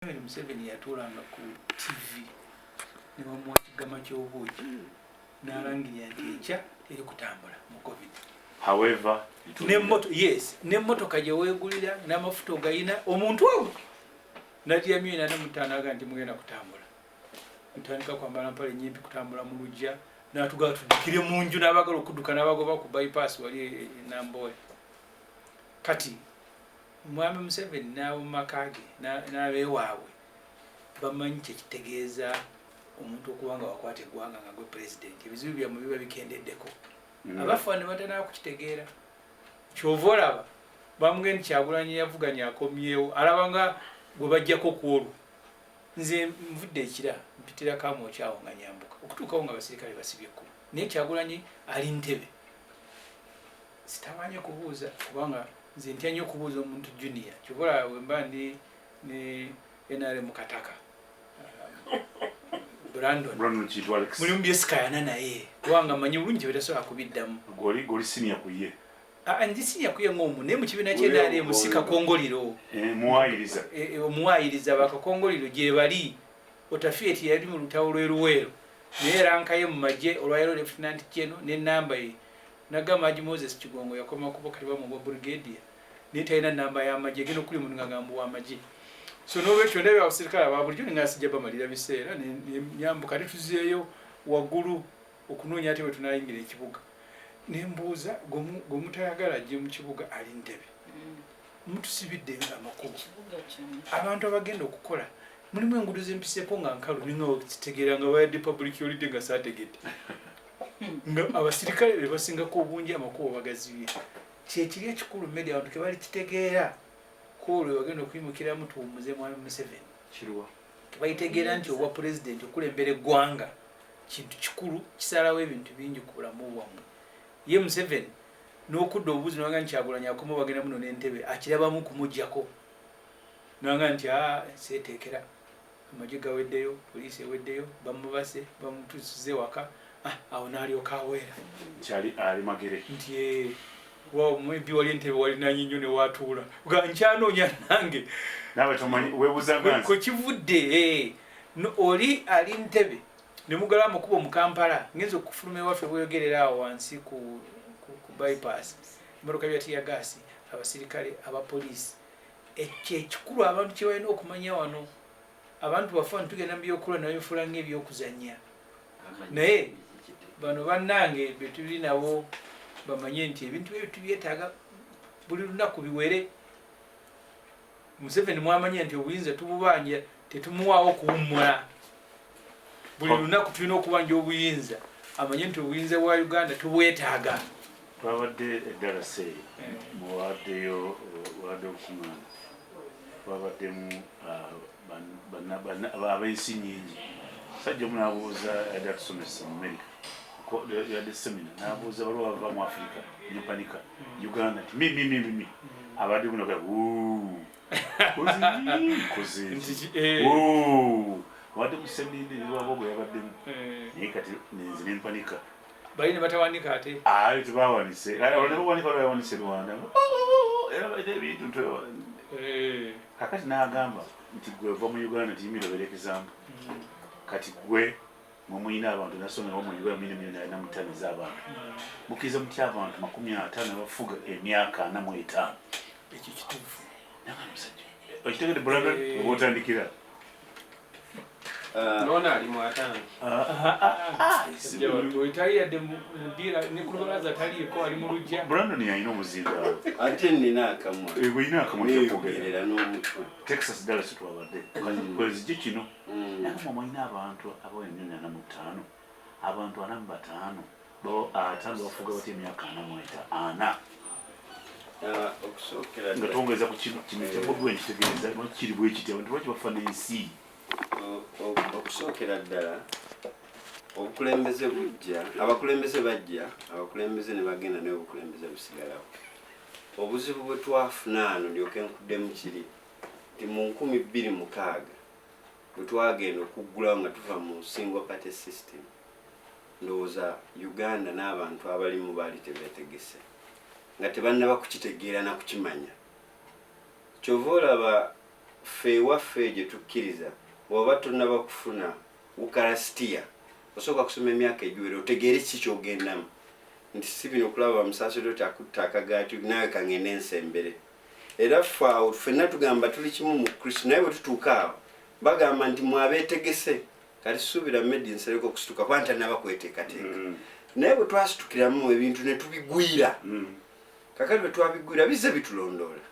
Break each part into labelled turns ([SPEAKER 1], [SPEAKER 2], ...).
[SPEAKER 1] Museveni yatuulanga ku TV ne bamuwa kigama ky'obuugi n'alangirira nti ekya teri kutambula mu COVID.
[SPEAKER 2] However,
[SPEAKER 1] n'emmotoka gye weegulira n'amafuta ogayina omuntu omu natya $145 aga nti mugenda kutambula. Ntandika kwambala mpale nnyimpi kutambula mu luggya n'atugala tuddukire mu nju n'abagala okudduka n'abagoba ku bypass wali Namboya. Kati Mwami Museveni n'ab'omumaka ge n'abeewaabwe bamanyi kyekitegeeza omuntu okuba nga wakwata eggwanga nga gwe pulezidenti. Ebizibu byammwe biba bikendeddeko. Abafa ne batanaba kukitegeera. Kyova olaba bamugenda Kyagulanyi yavuganya akomyewo alaba nga gwe bajjako ku olwo. Nze nvudde ekira mpitira Kamwokyawo nga nyambuka okutuukawo nga abasirikale basibyeku. Naye Kyagulanyi ali Ntebe. Sitawaanye kubuuza kubanga nze ntya nnyo okubuuza omuntu junior. Kyova olaba bwe mba ndi ne NRM Kataka. Brandon
[SPEAKER 2] Kintu Alex.
[SPEAKER 1] Mulimu byesikayana naye kubanga manyi bulungi betasobola kubiddamu.
[SPEAKER 2] Goli senior kuye.
[SPEAKER 1] Ndi senior kuye ng'omu naye mu kibiina ky'NRM musika kongoliro.
[SPEAKER 2] Muwayiriza.
[SPEAKER 1] Omuwayiriza bakakongoliro gye bali. Otafieti yali mu lutawo lweruweero. Naye ranka ye mu magye olwayiro Lieutenant General n'ennamba ye. Nagamba Haji Moses Kigongo yakoma kuba kati bamu brigadier. Naye talina nnamba y'amagye genda okuli mu ng'agamba w'amagye. So n'olwekyo ndabye abasirikale aba bulijjo nga sijja bamalira biseera ne nyambuka ne tuzeeyo waggulu okunoonya ate bwe tunayingira ekibuga. Ne mbuuza gwe mutayagala ajje mu kibuga ali Ntebe. Mutusibidde amakubo. Abantu abagenda okukola mulimu enguudo zempiseeko nga nkalu ninga kitegeera nga bayadde public holiday nga saategedde. Nga abasirikale be basingako obungi amakubo bagazibye. Kyekiri ekikulu media abantu ke bali kitegeera. Kolo bagenda okuyimukiramu tuwumuze Mwami Museveni.
[SPEAKER 2] Kiruwa.
[SPEAKER 1] Bayitegeera nti obwa pulezidenti okulembera eggwanga kintu kikulu kisalawo ebintu bingi ku bulamu bwammwe. Ye Museveni n'okudda obuuzi n'agamba nti Kyagulanyi akoma bagenda muno n'Entebe akirabamu kumuggyako. N'agamba nti seeteekera amagye gaweddeyo, poliisi eweddeyo, bamubase bamutuusize waka awo n'alyoka aweera.
[SPEAKER 2] Kyali ali magere.
[SPEAKER 1] Nti mwebi wali Entebe walinanye nnyo ne watuula. Nkyanoonya nange.
[SPEAKER 2] Nawe tomanyi weebuuza ganzi.
[SPEAKER 1] Ko kivudde oli ali Ntebe ne mugala amakubo mu Kampala ngenza okufuluma ewaffe bweyogerera awo wansi ku bypass. Emmotoka bya tiyagaasi, abasirikale, abapoliisi. Ekikulu abantu kye balina okumanya wano. Abantu bafa tugenda mu byokulwa nabifuula ng'ebyokuzannya. Naye bano bannange be tuli nabo bamanye nti ebintu ebyo tubyetaaga buli lunaku biwere. Museveni mwamanya nti obuyinza tububanja tetumuwaawo kuwummula. Buli lunaku tulina okubanja obuyinza amanye nti obuyinza bwa Uganda tubwetaaga.
[SPEAKER 2] Twabadde eddala se muwaddeyo okuŋŋaana twabaddemu ab'ensi nnyingi. Sajja omu n'abuuza yadde atusomesa mu America yadde semina n'abuuza baliwo bava mu Africa nyempanika Uganda nti mimi abadde bunaga koze wadde mu semina eriwabo bwe yabaddemu naye kati nenze nempanika
[SPEAKER 1] bali ne batawanika ate
[SPEAKER 2] tebawanise nebawanika lwayawanise Rwanda era baite ebintu kakati n'agamba nti gwe ova mu Uganda tiyimira oberekezaamu kati gwe mumuyina abantu nasomero mu Uganda $1,445 z'abantu mukiriza mutya abantu 50 bafuga emyaka 45
[SPEAKER 1] ekyo kituufu
[SPEAKER 2] okitegedde Brandon obwotandikira
[SPEAKER 3] Nona ali mwatano.
[SPEAKER 1] Tali yadde mudiira ne kulubalaza taliiko ali mu luggya.
[SPEAKER 2] Brandon yalina omuzinga.
[SPEAKER 3] Ate nina akamwa.
[SPEAKER 2] Yina akamwa
[SPEAKER 3] kyogerera n'omutwe.
[SPEAKER 2] Texas Dallas twabadde. Kwezi kino. Nakamwa mwina abantu $1,445. Abantu 45. Bo atando bafuga bati emyaka 44.
[SPEAKER 3] Okusookera
[SPEAKER 2] nga twongeza ku kino kyabugwe nkitegeeza kiri bwe kiti abantu baki bafa n'ensi.
[SPEAKER 3] Okusookera ddala obukulembeze bujja abakulembeze bajja abakulembeze ne bagenda naye obukulembeze busigalawo. Obuzibu bwe twafuna ano ndyoke nkuddemu kiri nti mu 2006 bwe twagenda okuggulawo nga tuva mu single party system ndowooza Uganda n'abantu abalimu baali tebeetegese nga tebannaba kukitegeera na kukimanya. Kyova olaba ffe waffe gye tukkiriza bw'oba tonnaba kufuna ukarastia osooka kusoma emyaka egiwera otegeere ki kyogendamu nti si bino okulaba bamusaasoloti akutta akagaati nawe kangende ensembere era ffe awo ffenna tugamba tuli kimu mu kristo naye bwe tutuuka awo bagamba nti mwabeetegese kati suubira Medi Nsereko okusituka kuba ntannaba kweteekateeka naye bwe twasitukiramu ebintu ne tubigwira kakati bwe twabigwira bizze bitulondoola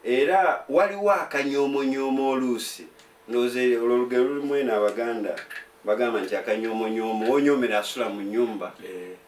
[SPEAKER 3] era waliwo akanyoomonyooma oluusi ndowooza olwo olugero lulimu eno Abaganda bagamba nti akanyoomonyooma onyoomera asula mu nnyumba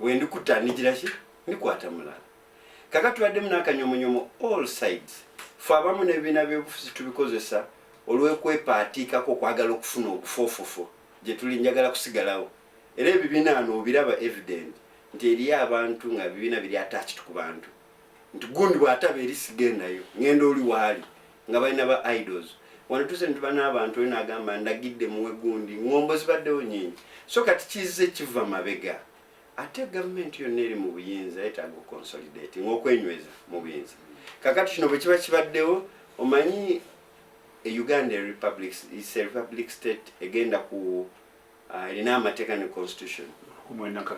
[SPEAKER 3] we ndikutta nigira ki ndikwata mulala kakati tubaddemu n'akanyoomonyooma all sides fe abamu n'ebibiina by'obufuzi tubikozesa olw'okwepaatiikako okwagala okufuna obufoofofo gye tuli njagala kusigalawo era ebibiina ano obiraba evident nti eriyo abantu nga bibiina biri attached ku bantu nti gundi bw'ataba eri sigendayo ngenda oli waali nga balina ba idols wano tuse nituba n'abantu oyo n'agamba ndagidde muwe gundi ngombo zibaddewo nyingi so kati kizze kiva mabega ate gavumenti yonna eri mu buyinza yetaaga okonsolidating okwenyweza mu buyinza kakati kino bwe kiba kibaddewo omanyi Uganda republic is a republic state egenda ku erina amateeka ne constitution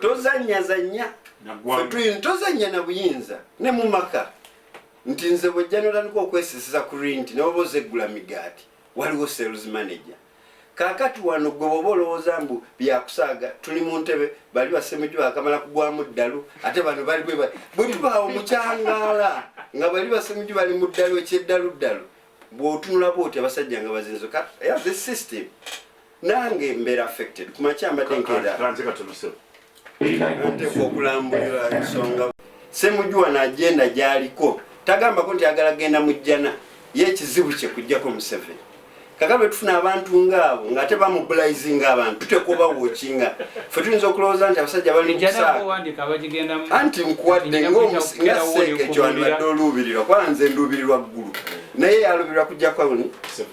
[SPEAKER 3] tozanya tozanya na buyinza ne mu maka nti nze bw'ojja n'otandika okweseseza ku rinti ne bwoba ozeggula migaati waliwo sales manager kaakati wano gwe bwoba olowooza mbu byakusaaga tuli mu ntebe bali basemejju bakamala kugwamu ddalu ate bano bali bwe tubaawo mukyangaala nga bali basemejju bali mu ddalu ekyeddalu bw'otunula bw'oti abasajja nga bazinzo the system nange mbeera affected kumakya mbadde nkeera nteekwa okulambulira ensonga Semujju n'agenda gy'aliko tagambako nti agala genda mu jjana ye ekizibu kye kujjako Museveni kakati tufuna abantu ng'abo ng'ate bamubulayizinga abantu tutekoba wokinga ffe tuyinza okulowooza nti abasajja bali mukusaa anti nkuwadde nga seeke ekyo wandibadde oluubirirwa kuba nze nduubirirwa ggulu naye yaluubirwa kujjako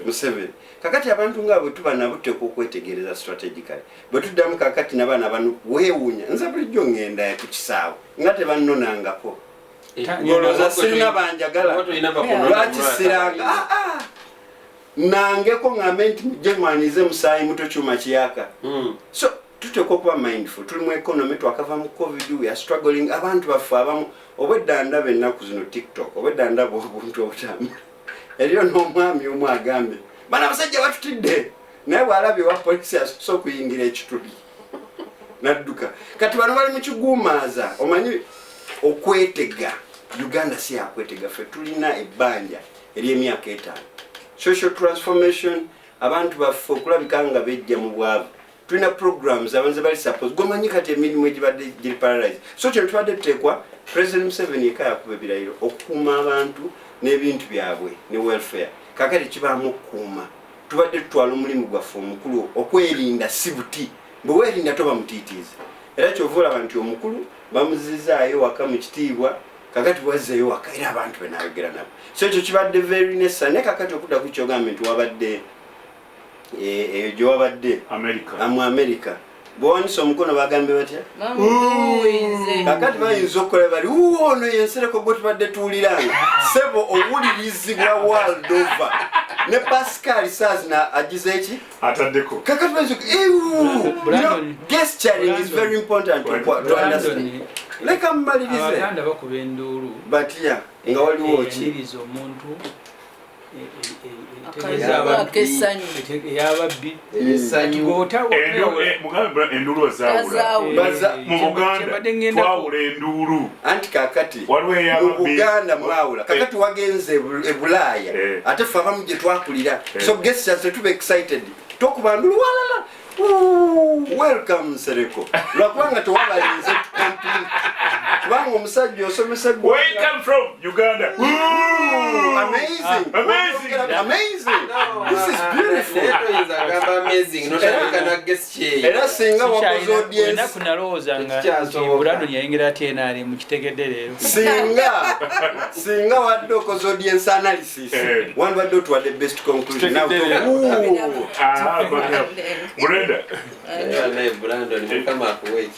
[SPEAKER 3] Museveni kakati abantu ng'abo tuba nabo tuteekwa okwetegereza strategically bwe tuddamu kakati n'abaana bano weewuunya nze bulijjo ngenda ku kisaawe nga tebannonangako ngolooza sirina banjagala lwaki siranga nangeko ngambe nti mujje mwanize musaayi muto kyuma kiyaka so tuteekwa okuba mindful tuli mu economy twakava mu covid we are struggling abantu baffe abamu obwedda ndaba ennaku zino TikTok obwedda ndaba obuntu obutamu eriyo n'omwami omu agambe bana abasajja batutidde naye bw'alabye wa polisi asoose okuyingira ekituli nadduka kati bano bali mu kiguumaaza omanyi okwetega Uganda si yakwetega ffe tulina ebbanja ery'emyaka 5 social transformation abantu baffe okulabika nga bejja mu bwavu tulina programs abanze bali suppose gomanyi kati emirimu egibadde giri paralyze so kino tubadde tuteekwa President Museveni eka yakuba ebirayiro okukuuma abantu n'ebintu byabwe ne welfare kakati kibaamu okukuuma tubadde tutwala omulimu gwaffe omukulu okwerinda si buti bwe weerinda toba mutiitiizi era kyova olaba nti omukulu bamuzizaayo waka mu kitiibwa kakati bwazzeeyo waka era abantu benaayogera nabo so ekyo kibadde very necessary naye kakati okudda ku kyogambye nti wabadde eyo gye wabadde mu America bw'owanisa omukono bagambe batya kakati bayinza okukola bali ono yensereko gwe tubadde tuwuliranga sebo owulirizibwa world over ne Pascal Sazna agize eki ataddeko kakati bayinza gesturing is very important to understand leka mmalirize
[SPEAKER 1] Abaganda bakuba enduulu
[SPEAKER 3] batya nga waliwo ki
[SPEAKER 1] yababbi
[SPEAKER 2] enduulu zaawula mu Buganda twawula enduulu
[SPEAKER 3] anti kakati mu Buganda mwawula kakati wagenze e Bulaaya ate ffe abamu gye twakulira so gestures tetuba excited tokuba ndulu walala welcome Nsereko lwakubanga tewabalinze kubanga omusajja osomesa
[SPEAKER 2] welcome from Uganda
[SPEAKER 3] amazing this is beautiful era singa wakoze audience
[SPEAKER 1] kunalowoozanga nti Brandon yayingira ate naali mu kitegedde leero
[SPEAKER 3] singa wadde okoze audience analysis wandibadde otuwadde best conclusion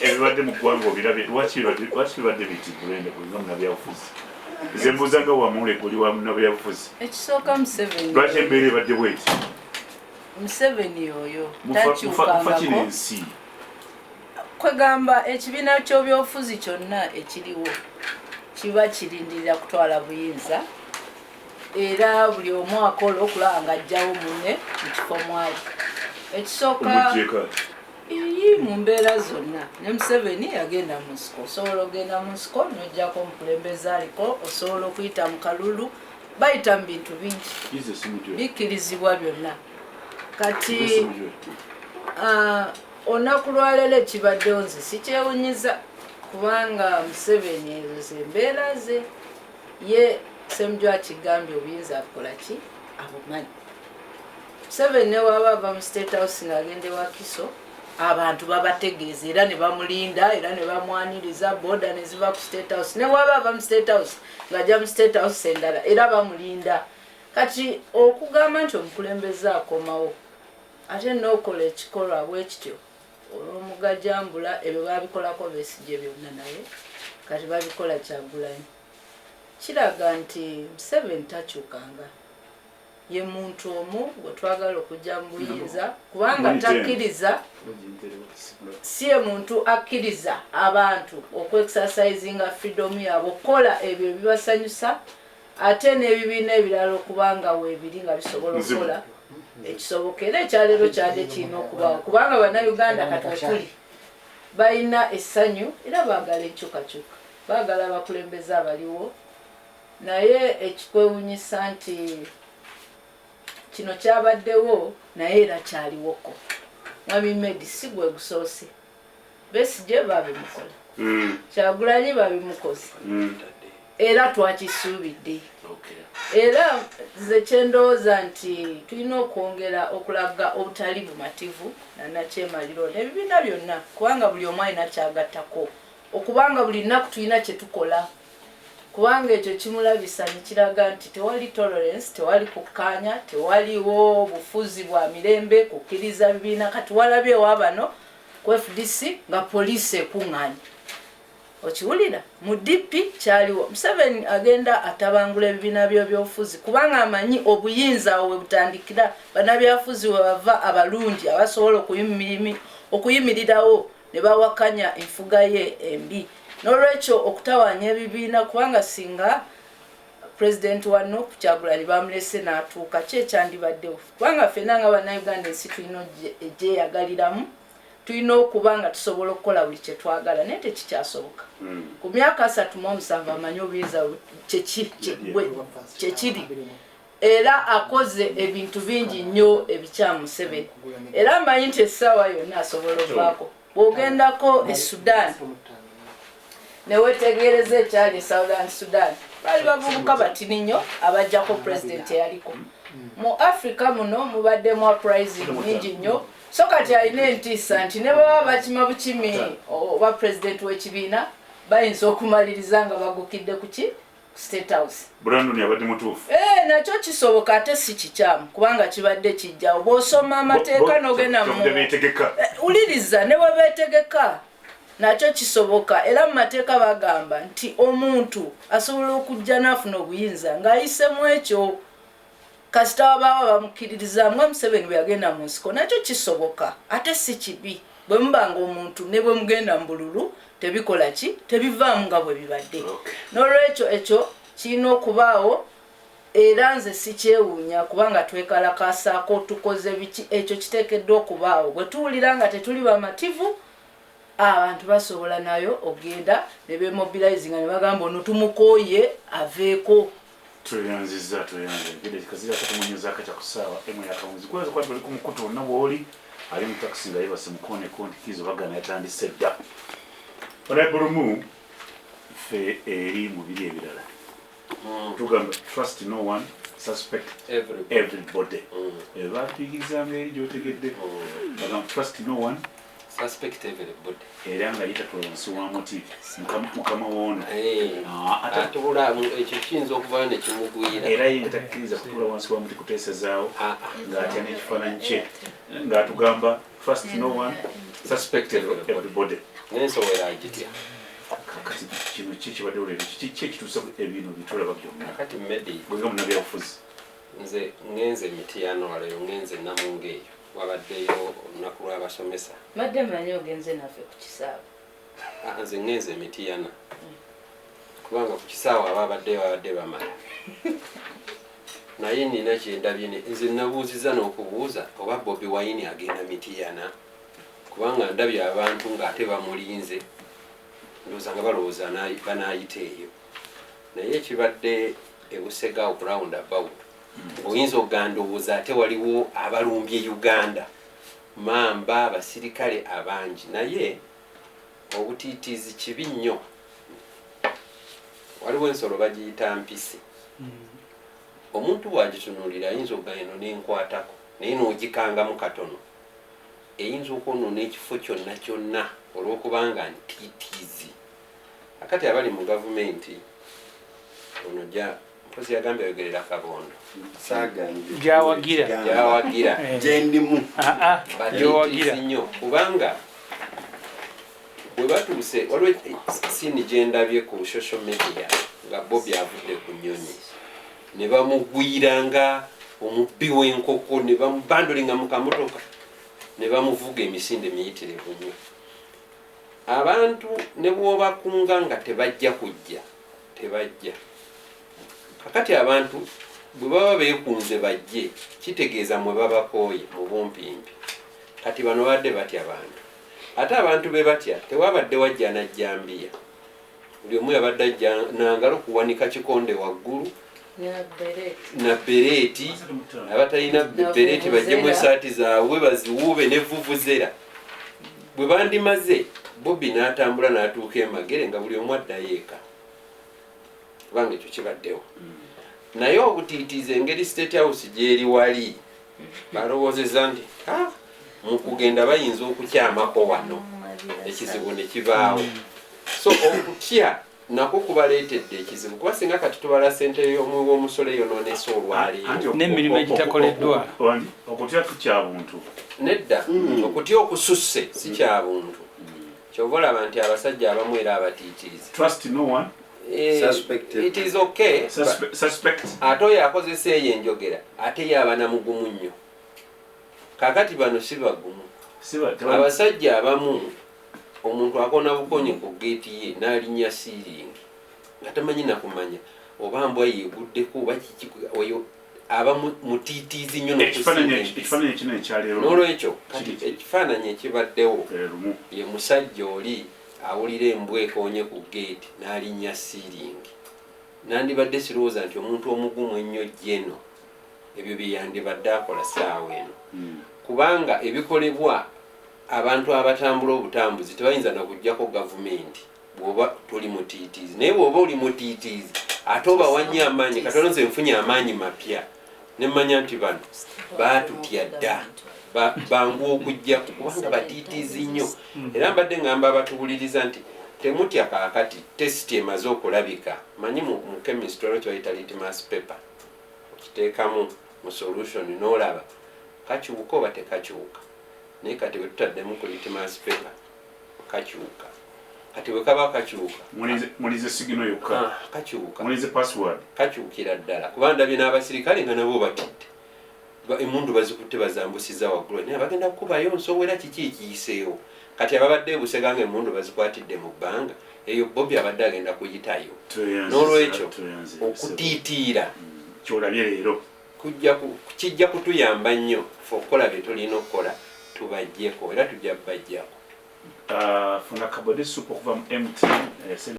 [SPEAKER 2] ebibadde mu ggwanga obirabye lwaki bibadde biti Bulenda kulinga munabyabufuzi zembuzanga wamule kuli wa nabyabufuzi
[SPEAKER 4] ekisooka Museveni
[SPEAKER 2] lwaki embeera ebadde bweti
[SPEAKER 4] Museveni oyo
[SPEAKER 2] takyukangako
[SPEAKER 4] kwegamba ekibiina ky'ebyobufuzi kyonna ekiriwo kiba kirindirira kutwala buyinza era buli omu akola okulaba nga ajjawo munne mu kifo mwali ekisooka iyi mu mbeera zonna ne Museveni yagenda mu nsiko osobola ogenda mu nsiko n'ojjako omukulembeze aliko osobola okuyita mu kalulu bayita mu bintu bingi bikkirizibwa byonna kati olunaku lwaleero ekibaddewo nze sikyewunyiza kubanga Museveni ezo ze mbeera ze ye Ssemujju akigambye obuyinza akola ki abumanyi Museveni ne waba ava mu State House ng'agenda ewa Kiso abantu babategeeza era ne bamulinda era ne bamwaniriza boda ne ziva ku State House ne waba ava mu State House ng'ajja mu State House endala era bamulinda kati okugamba nti omukulembeze akomawo ate n'okola ekikolwa bwekityo olw'omugajambula ebyo babikolako Besigye byonna naye kati babikola Kyagulanyi kiraga nti Museveni takyukanga ye muntu omu gwe twagala okujja mu buyinza kubanga takkiriza si ye muntu akkiriza abantu okwekisasayizinga freedom yaabwe okukola ebyo ebibasanyusa ate n'ebibiina ebirala okubanga weebiri nga bisobola okukola ekisoboka era ekyaleero kyadde kirina okubaawo kubanga bannayuganda kati wekuli balina essanyu era baagala enkyukakyuka baagala abakulembeze abaliwo naye ekikwewunyisa nti kino kyabaddewo naye era kyaliwoko Mwami Medi si gwe gusoose Besigye babimukola Kyagulanyi babimukoze era twakisuubidde era nze kyendowooza nti tulina okwongera okulaga obutali bumativu nanakyemaliro n'ebibiina byonna kubanga buli omu alina kyagattako okubanga buli nnaku tulina kyetukola kubanga ekyo kimulabisa nekiraga nti tewali tolerance tewali kukkaanya tewaliwo bufuzi bwa mirembe kukkiriza bibiina kati walabyewo abano ku FDC nga poliisi ekuŋŋaanye okiwulira mu DP kyaliwo Museveni agenda atabangula ebibiina by'ebyobufuzi kubanga amanyi obuyinza awo we butandikira bannabyabufuzi we bava abalungi abasobola okuyimirirawo ne bawakanya enfuga ye embi n'olwekyo okutawaanya ebibiina kubanga singa President wano Kyagulanyi bamulese n'atuuka kyekyandibaddewo kubanga ffenna nga bannayuganda ensi tulina egyeyagaliramu tulina okuba nga tusobola okukola buli kyetwagala naye tekikyasoboka ku myaka 37 amanyi obuyinza kyekiri era akoze ebintu bingi nnyo ebikyamu Museveni era amanyi nti essaawa yonna asobola ovaako bw'ogendako e Sudan newetegereza ekyali e Southern Sudan bali bavubuka batini nnyo abajjako pulezidenti eyaliko mu Africa muno mubaddemu uprising nyingi nnyo so kati alina entiisa nti ne baba bakima bukimi oba pulezidenti w'ekibiina bayinza okumaliriza nga bagukidde kuki State House
[SPEAKER 2] Brandon yabadde mutuufu
[SPEAKER 4] nakyo kisoboka ate si kikyamu kubanga kibadde kijjawo bw'osoma amateeka n'ogenda mu uliriza ne bwe beetegeka nakyo kisoboka era mu mateeka bagamba nti omuntu asobola okujja n'afuna obuyinza ng'ayisemu ekyo kasita wabaawo bamukkiririzaamu Museveni bwe yagenda mu nsiko nakyo kisoboka ate si kibi bwe mubanga omuntu ne bwe mugenda mu bululu tebikola ki tebivaamu nga bwe bibadde n'olwekyo ekyo kirina okubaawo era nze sikyewuunya kubanga twekalakaasaako tukoze biki ekyo kiteekeddwa okubaawo bwe tuwulira nga tetuli bamativu abantu basobola nayo ogenda ne bemobilizinga ne bagamba ono tumukooye aveeko
[SPEAKER 2] tweyanziza ngede kazira katumonyeza kacha kusawa emu yakamuzi kwazo kwa tuli kumukutu na boli ali mu taxi nga yebase mukone konti kizo bagana yatandise dda Honorable fe eri mu biri ebirala tugamba trust no one suspect everybody batuyigiza mberi jotegedde bagamba trust no one
[SPEAKER 5] suspect everybody
[SPEAKER 2] era nga yita tulonso wa motive mukama wona
[SPEAKER 5] atula ekyo kiyinza okuvayo ne kimugwira
[SPEAKER 2] era yentakiriza kutula wansi wa muti kuteesezaawo ng'atya n'ekifaananyi kye ng'atugamba trust no one suspect everybody
[SPEAKER 5] n'ensowera agitya
[SPEAKER 2] kakati kino kibadde olero kiki ekituusa ebintu bitulaba byonna
[SPEAKER 5] kakati Medi
[SPEAKER 2] bwenga munnabyabufuzi
[SPEAKER 5] nze ngenze Mityana waleero ngenze Namunga eyo wabaddeyo olunaku lw'abasomesa
[SPEAKER 4] madde manyi ogenze naffe ku kisaawe
[SPEAKER 5] nze ngenze Mityana kubanga ku kisaawe ababadde bamala naye nina kyendabye nze nabuuziza n'okubuuza oba Bobi Wine agenda Mityana kubanga ndabye abantu ng'ate bamulinze ndowooza nga balowooza banaayita eyo naye ekibadde ebusega okurawunda about oyinza okugandowooza ate waliwo abalumbye Uganda mamba abasirikale abangi naye obutiitiizi kibi nnyo waliwo ensolo bagiyita mpisi omuntu bw'agitunuulira ayinza okugamba eno n'enkwatako naye n'ogikangamu katono eyinza okwonoona ekifo kyonna kyonna olw'okubanga ntiitiizi akati abali mu gavumenti ono mpozi yagambye ayogerera Kabondo
[SPEAKER 1] Gyawagira
[SPEAKER 3] gyendimu
[SPEAKER 5] batiitiizi nnyo kubanga bwe batuuse waliwo sini gyendabye ku social media nga Bobi avudde ku nnyonyi ne bamugwiranga omubbi w'enkoko ne bamubandolinga mu kamotoka ne bamuvuga emisinde miyitirivu nnyo abantu ne bw'obakunga nga tebajja kujja tebajja kakati abantu bwe baba beekunze bajje kitegeeza mwe babakooye mu bumpimpi kati bano badde batya abantu ate abantu be batya tewabadde wajja najjambiya buli omu yabadde ajja nangalo kuwanika kikonde waggulu na bereeti abatalina bereeti bajjemu esaati zaabwe baziwuube ne vuvuzera bwe bandimaze Bobi n'atambula n'atuuka emagere nga buli omu addayo eka kubanga ekyo kibaddewo naye obutiitiiza engeri State House gyeri wali balowoozeza nti mu kugenda bayinza okukyamako wano ekizibu ne kibaawo so okutya nako kubaleetedde ekizibu kuba singa kati tubala ssente w'omusolo yonoonese olwaleero
[SPEAKER 1] n'emirimu egitakoleddwa
[SPEAKER 2] okutya kukyabuntu
[SPEAKER 5] nedda okutya okususse si kyabuntu kyova olaba nti abasajja abamu era abatiitiizi it is okay ate oyo akozesa eyo enjogera ate yaba namugumu nnyo kakati bano si bagumu abasajja abamu omuntu akona bukonyi ku geeti ye n'alinnya siiringi nga tamanyi nakumanya oba mbwa yeeguddeko oba oyo aba mutiitiizi nnyo n'olwekyo kati ekifaananyi ekibaddewo ye musajja oli awulira embwa ekonye ku geeti n'alinnya siiringi nandibadde sirowooza nti omuntu omugumu ennyo jeno ebyo bye yandibadde akola ssaawa eno kubanga ebikolebwa abantu abatambula obutambuzi tebayinza nakuggyako gavumenti bw'oba toli mutiitiizi naye bw'oba oli mutiitiizi ate obawannyo amaanyi katono nze nfunye amaanyi mapya ne mmanya nti bano baatutya dda bangu okugjaku kubanga batiitiizi nnyo era mbadde ngamba abatuwuliriza nti temutya kaakati tesiti emaze okulabika manyi mu chemistry olwo kyoyita litmus paper okiteekamu mu solution n'olaba kakyuka oba tekakyuka naye kati bwe tutaddemu ku litmus paper kakyuka kati bwe kaba kakyuka
[SPEAKER 2] mulize sigino yokka
[SPEAKER 5] kakyuka
[SPEAKER 2] mulize password
[SPEAKER 5] kakyukira ddala kuba ndabye n'abasirikale nga nabo batidde emundu bazikutte bazambusiza waggulu naye bagenda kukubayo nsowera kiki ekiyiseewo kati ababadde busega nga emundu bazikwatidde mu bbanga eyo Bobi abadde agenda kuyitayo n'olwekyo okutiitiira
[SPEAKER 2] kyolabye leero
[SPEAKER 5] kijja kutuyamba nnyo fe okukola bye tulina okukola tubajjeko era tujja kubajjako
[SPEAKER 2] funa kabode supu okuva mu MTN